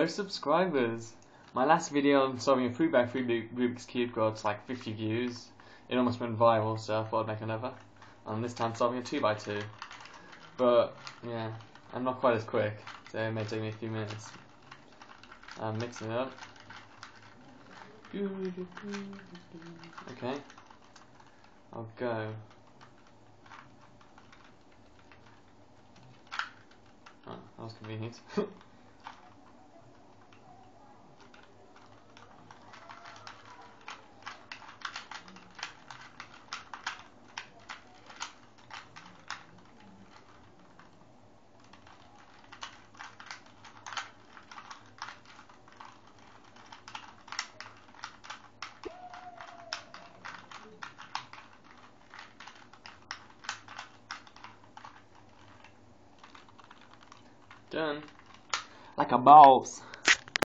No subscribers. My last video on solving a 3x3 Rubik's Cube got like 50 views. It almost went viral, so I thought I'd make another. And this time solving a 2x2. But yeah, I'm not quite as quick, so it may take me a few minutes. I'm mixing it up. Okay, I'll go. Oh, that was convenient. Done. Like a boss.